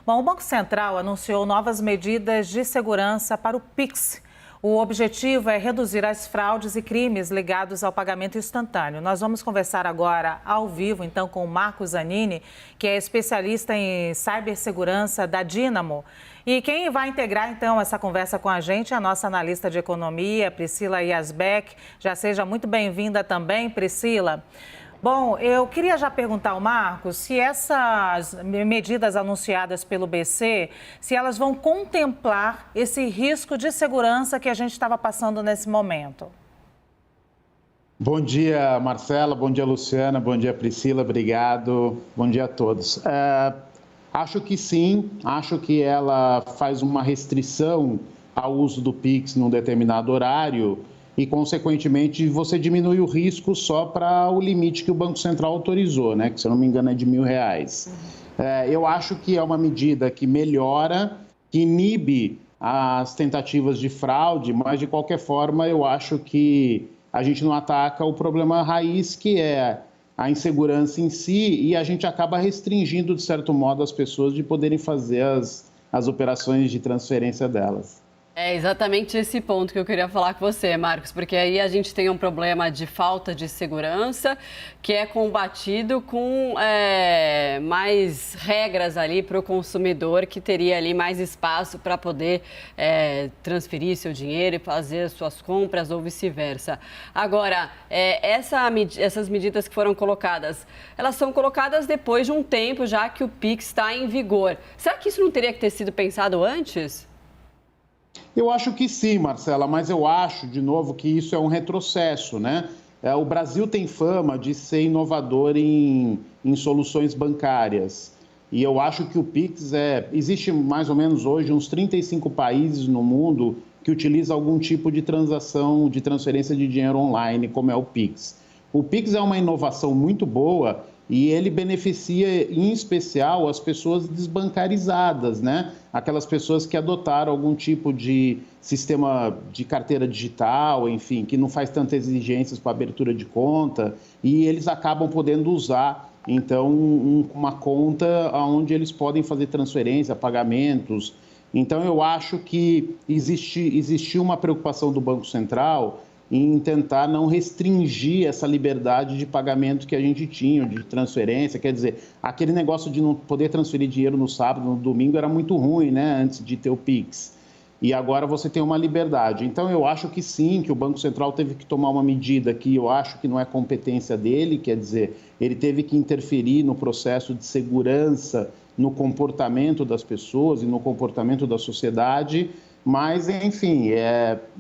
Bom, o Banco Central anunciou novas medidas de segurança para o Pix. O objetivo é reduzir as fraudes e crimes ligados ao pagamento instantâneo. Nós vamos conversar agora ao vivo, então, com o Marco Zanini, que é especialista em cibersegurança da Dínamo. E quem vai integrar, então, essa conversa com a gente é a nossa analista de economia, Priscila Yazbek. Já seja muito bem-vinda também, Priscila. Bom, eu queria já perguntar ao Marcos se essas medidas anunciadas pelo BC, se elas vão contemplar esse risco de segurança que a gente estava passando nesse momento. Bom dia, Marcela. Bom dia, Luciana. Bom dia, Priscila. Obrigado. Bom dia a todos. Acho que sim. Acho que ela faz uma restrição ao uso do Pix num determinado horário e, consequentemente, você diminui o risco só para o limite que o Banco Central autorizou, né? Que, se eu não me engano, é de R$1.000. Eu acho que é uma medida que melhora, que inibe as tentativas de fraude, mas, de qualquer forma, eu acho que a gente não ataca o problema raiz, que é a insegurança em si, e a gente acaba restringindo, de certo modo, as pessoas de poderem fazer as operações de transferência delas. É exatamente esse ponto que eu queria falar com você, Marcos, porque aí a gente tem um problema de falta de segurança que é combatido com mais regras ali para o consumidor, que teria ali mais espaço para poder transferir seu dinheiro e fazer suas compras ou vice-versa. Agora, essas medidas que foram colocadas, elas são colocadas depois de um tempo já que o Pix está em vigor. Será que isso não teria que ter sido pensado antes? Eu acho que sim, Marcela, mas eu acho, de novo, que isso é um retrocesso, né? O Brasil tem fama de ser inovador em soluções bancárias. E eu acho que o Pix existe mais ou menos hoje uns 35 países no mundo que utilizam algum tipo de transação, de transferência de dinheiro online, como é o Pix. O Pix é uma inovação muito boa e ele beneficia, em especial, as pessoas desbancarizadas, né? Aquelas pessoas que adotaram algum tipo de sistema de carteira digital, enfim, que não faz tantas exigências para abertura de conta, e eles acabam podendo usar, então, uma conta onde eles podem fazer transferência, pagamentos. Então, eu acho que existiu uma preocupação do Banco Central em tentar não restringir essa liberdade de pagamento que a gente tinha, de transferência. Quer dizer, aquele negócio de não poder transferir dinheiro no sábado, no domingo, era muito ruim, né, antes de ter o Pix. E agora você tem uma liberdade. Então, eu acho que sim, que o Banco Central teve que tomar uma medida que eu acho que não é competência dele, quer dizer, ele teve que interferir no processo de segurança, no comportamento das pessoas e no comportamento da sociedade. Mas, enfim,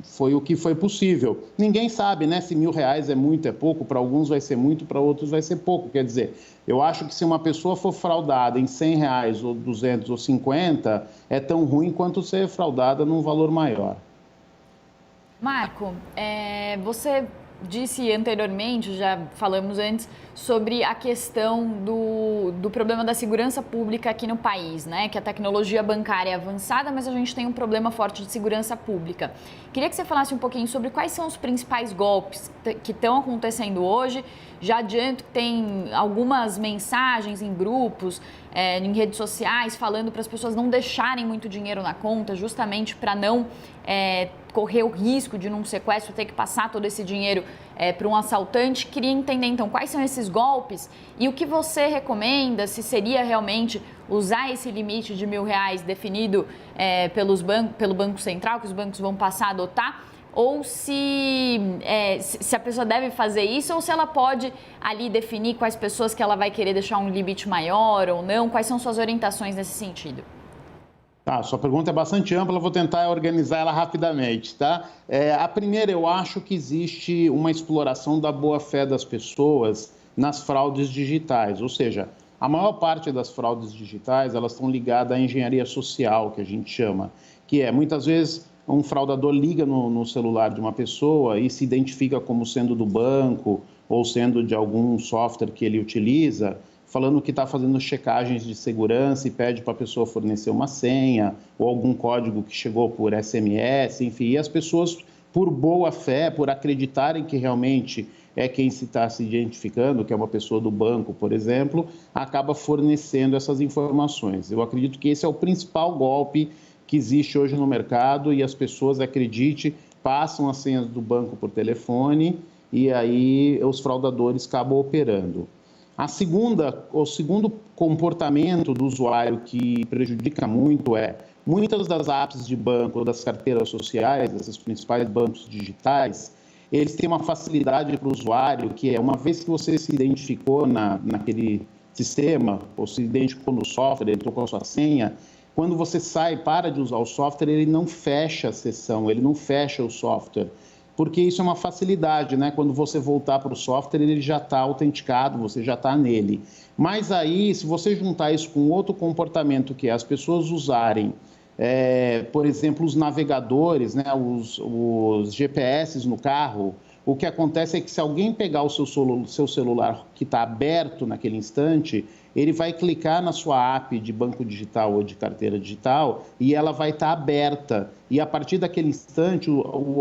foi o que foi possível. Ninguém sabe, né, se R$1.000 é muito, é pouco. Para alguns vai ser muito, para outros vai ser pouco. Quer dizer, eu acho que se uma pessoa for fraudada em R$100 ou 200 ou 50, é tão ruim quanto ser fraudada num valor maior. Marco, você disse anteriormente, já falamos antes, sobre a questão do problema da segurança pública aqui no país, né? Que a tecnologia bancária é avançada, mas a gente tem um problema forte de segurança pública. Queria que você falasse um pouquinho sobre quais são os principais golpes que estão acontecendo hoje. Já adianto que tem algumas mensagens em grupos, em redes sociais, falando para as pessoas não deixarem muito dinheiro na conta, justamente para não correr o risco de num sequestro ter que passar todo esse dinheiro para um assaltante. Queria entender, então, quais são esses golpes e o que você recomenda, se seria realmente usar esse limite de R$1.000 definido pelo Banco Central, que os bancos vão passar a adotar, ou se a pessoa deve fazer isso, ou se ela pode ali definir quais pessoas que ela vai querer deixar um limite maior ou não. Quais são suas orientações nesse sentido? Tá, sua pergunta é bastante ampla, eu vou tentar organizar ela rapidamente, tá? A primeira, eu acho que existe uma exploração da boa-fé das pessoas nas fraudes digitais, ou seja, a maior parte das fraudes digitais, elas estão ligadas à engenharia social, que a gente chama, que muitas vezes, um fraudador liga no celular de uma pessoa e se identifica como sendo do banco ou sendo de algum software que ele utiliza, falando que está fazendo checagens de segurança e pede para a pessoa fornecer uma senha ou algum código que chegou por SMS, enfim, e as pessoas por boa fé, por acreditarem que realmente é quem se está se identificando, que é uma pessoa do banco, por exemplo, acaba fornecendo essas informações. Eu acredito que esse é o principal golpe que existe hoje no mercado e as pessoas, acredite, passam as senhas do banco por telefone e aí os fraudadores acabam operando. O segundo comportamento do usuário que prejudica muito é muitas das apps de banco, das carteiras sociais, esses principais bancos digitais, eles têm uma facilidade para o usuário, que é uma vez que você se identificou naquele sistema, ou se identificou no software, entrou com a sua senha, quando você sai, para de usar o software, ele não fecha a sessão, ele não fecha o software, porque isso é uma facilidade, né? Quando você voltar para o software, ele já está autenticado, você já está nele. Mas aí, se você juntar isso com outro comportamento, que é as pessoas usarem, por exemplo, os navegadores, né? os GPS no carro, o que acontece é que se alguém pegar o seu celular que está aberto naquele instante, ele vai clicar na sua app de banco digital ou de carteira digital e ela vai estar aberta. E a partir daquele instante,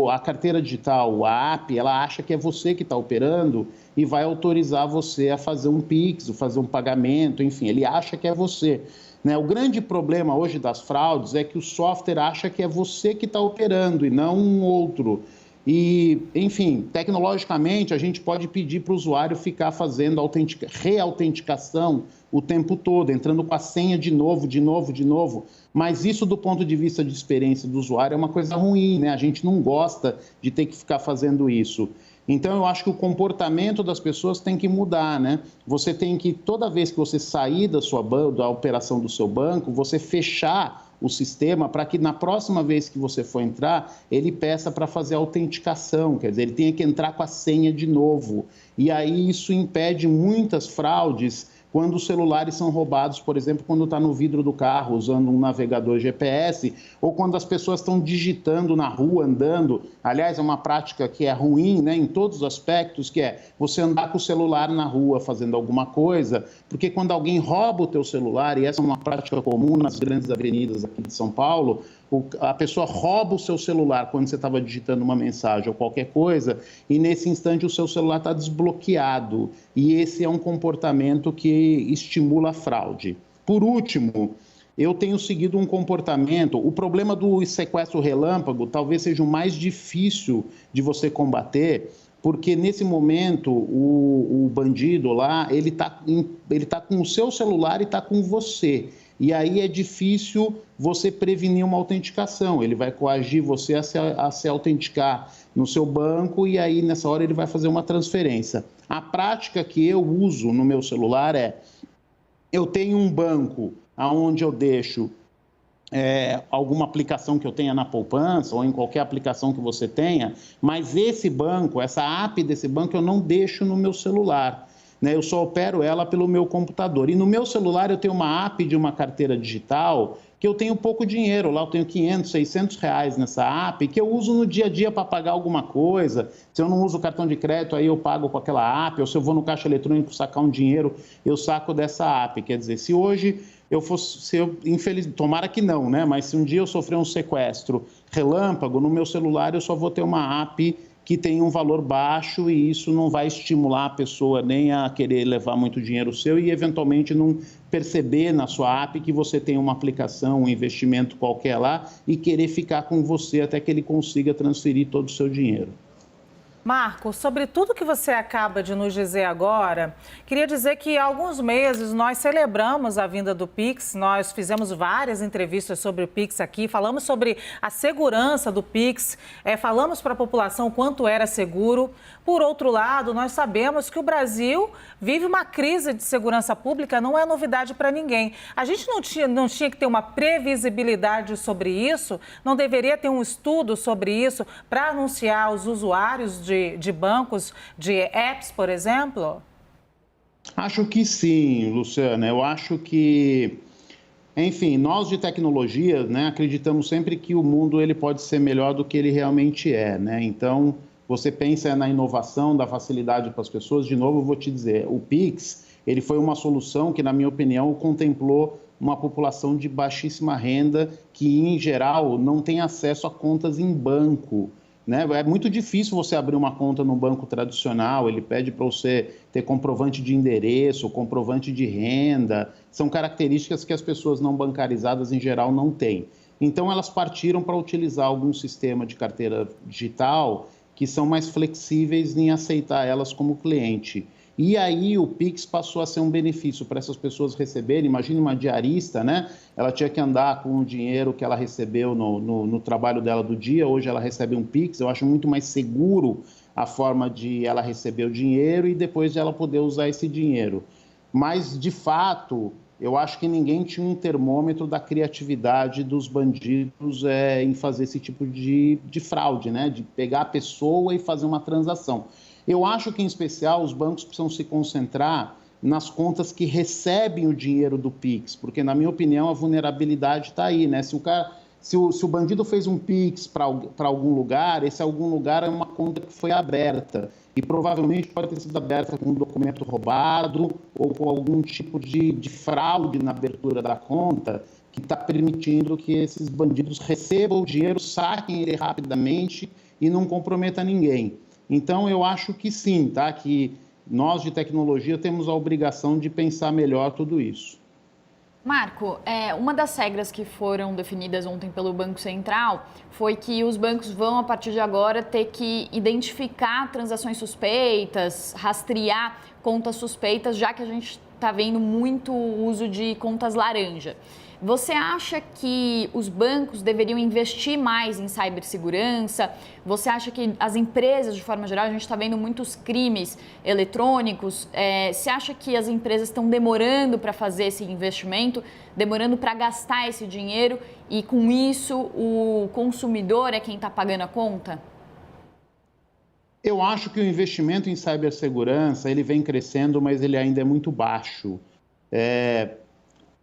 a carteira digital, a app, ela acha que é você que está operando e vai autorizar você a fazer um Pix, fazer um pagamento, enfim, ele acha que é você. Né? O grande problema hoje das fraudes é que o software acha que é você que está operando e não um outro. E, enfim, tecnologicamente, a gente pode pedir para o usuário ficar fazendo reautenticação o tempo todo, entrando com a senha de novo, mas isso do ponto de vista de experiência do usuário é uma coisa ruim, né? A gente não gosta de ter que ficar fazendo isso. Então, eu acho que o comportamento das pessoas tem que mudar, né? Você tem que, toda vez que você sair da operação do seu banco, você fechar o sistema para que na próxima vez que você for entrar, ele peça para fazer a autenticação, quer dizer, ele tenha que entrar com a senha de novo. E aí isso impede muitas fraudes quando os celulares são roubados, por exemplo, quando está no vidro do carro usando um navegador GPS, ou quando as pessoas estão digitando na rua, andando. Aliás, é uma prática que é ruim, né, em todos os aspectos, que é você andar com o celular na rua fazendo alguma coisa, porque quando alguém rouba o teu celular, e essa é uma prática comum nas grandes avenidas aqui de São Paulo, a pessoa rouba o seu celular quando você estava digitando uma mensagem ou qualquer coisa, e nesse instante o seu celular está desbloqueado. E esse é um comportamento que estimula a fraude. Por último, eu tenho seguido um comportamento, o problema do sequestro relâmpago talvez seja o mais difícil de você combater, porque nesse momento o bandido lá, ele tá com o seu celular e está com você. E aí é difícil você prevenir uma autenticação. Ele vai coagir você a se autenticar no seu banco e aí nessa hora ele vai fazer uma transferência. A prática que eu uso no meu celular é, eu tenho um banco onde eu deixo alguma aplicação que eu tenha na poupança ou em qualquer aplicação que você tenha, mas esse banco, essa app desse banco eu não deixo no meu celular. Eu só opero ela pelo meu computador. E no meu celular eu tenho uma app de uma carteira digital que eu tenho pouco dinheiro. Lá eu tenho 500, 600 reais nessa app que eu uso no dia a dia para pagar alguma coisa. Se eu não uso cartão de crédito, aí eu pago com aquela app. Ou se eu vou no caixa eletrônico sacar um dinheiro, eu saco dessa app. Quer dizer, se hoje eu fosse, infelizmente, tomara que não, né? Mas se um dia eu sofrer um sequestro relâmpago, no meu celular eu só vou ter uma app que tem um valor baixo e isso não vai estimular a pessoa nem a querer levar muito dinheiro seu e, eventualmente, não perceber na sua app que você tem uma aplicação, um investimento qualquer lá e querer ficar com você até que ele consiga transferir todo o seu dinheiro. Marco, sobre tudo que você acaba de nos dizer agora, queria dizer que há alguns meses nós celebramos a vinda do Pix, nós fizemos várias entrevistas sobre o Pix aqui, falamos sobre a segurança do Pix, falamos para a população quanto era seguro. Por outro lado, nós sabemos que o Brasil vive uma crise de segurança pública, não é novidade para ninguém. A gente não tinha que ter uma previsibilidade sobre isso, não deveria ter um estudo sobre isso para anunciar aos usuários de bancos, de apps, por exemplo? Acho que sim, Luciana. Eu acho que, enfim, nós de tecnologia, né, acreditamos sempre que o mundo ele pode ser melhor do que ele realmente é, né? Então, você pensa na inovação, da facilidade para as pessoas. De novo, eu vou te dizer, o Pix, ele foi uma solução que, na minha opinião, contemplou uma população de baixíssima renda que, em geral, não tem acesso a contas em banco. né? É muito difícil você abrir uma conta no banco tradicional, ele pede para você ter comprovante de endereço, comprovante de renda, são características que as pessoas não bancarizadas em geral não têm. Então elas partiram para utilizar algum sistema de carteira digital que são mais flexíveis em aceitar elas como cliente. E aí o Pix passou a ser um benefício para essas pessoas receberem. Imagine uma diarista, né? Ela tinha que andar com o dinheiro que ela recebeu no trabalho dela do dia, hoje ela recebe um Pix. Eu acho muito mais seguro a forma de ela receber o dinheiro e depois de ela poder usar esse dinheiro. Mas, de fato, eu acho que ninguém tinha um termômetro da criatividade dos bandidos em fazer esse tipo de fraude, né? De pegar a pessoa e fazer uma transação. Eu acho que, em especial, os bancos precisam se concentrar nas contas que recebem o dinheiro do Pix, porque, na minha opinião, a vulnerabilidade está aí, né? Se o bandido fez um Pix para algum lugar, esse algum lugar é uma conta que foi aberta e provavelmente pode ter sido aberta com um documento roubado ou com algum tipo de fraude na abertura da conta que está permitindo que esses bandidos recebam o dinheiro, saquem ele rapidamente e não comprometa ninguém. Então, eu acho que sim, tá? Que nós de tecnologia temos a obrigação de pensar melhor tudo isso. Marco, uma das regras que foram definidas ontem pelo Banco Central foi que os bancos vão, a partir de agora, ter que identificar transações suspeitas, rastrear contas suspeitas, já que a gente está vendo muito uso de contas laranja. Você acha que os bancos deveriam investir mais em cibersegurança? Você acha que as empresas, de forma geral, a gente está vendo muitos crimes eletrônicos, você acha que as empresas estão demorando para fazer esse investimento, demorando para gastar esse dinheiro e, com isso, o consumidor é quem está pagando a conta? Eu acho que o investimento em cibersegurança ele vem crescendo, mas ele ainda é muito baixo.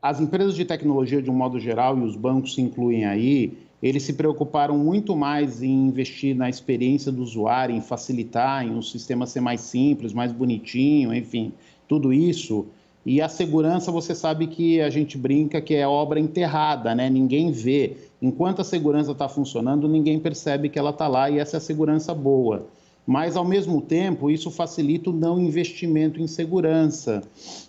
As empresas de tecnologia, de um modo geral, e os bancos se incluem aí, eles se preocuparam muito mais em investir na experiência do usuário, em facilitar, em um sistema ser mais simples, mais bonitinho, enfim, tudo isso. E a segurança, você sabe que a gente brinca que é obra enterrada, né? Ninguém vê. Enquanto a segurança está funcionando, ninguém percebe que ela está lá e essa é a segurança boa. Mas, ao mesmo tempo, isso facilita o não investimento em segurança.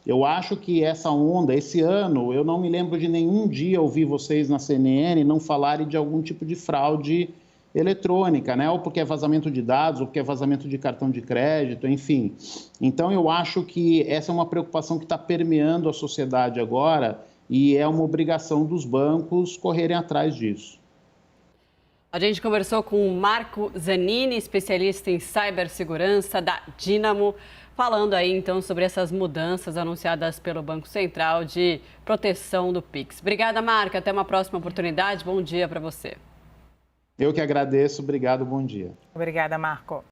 Eu acho que essa onda, esse ano, eu não me lembro de nenhum dia ouvir vocês na CNN não falarem de algum tipo de fraude eletrônica, né? Ou porque é vazamento de dados, ou porque é vazamento de cartão de crédito, enfim. Então, eu acho que essa é uma preocupação que está permeando a sociedade agora e é uma obrigação dos bancos correrem atrás disso. A gente conversou com o Marco Zanini, especialista em cibersegurança da Dynamo, falando aí então sobre essas mudanças anunciadas pelo Banco Central de proteção do Pix. Obrigada, Marco. Até uma próxima oportunidade. Bom dia para você. Eu que agradeço. Obrigado. Bom dia. Obrigada, Marco.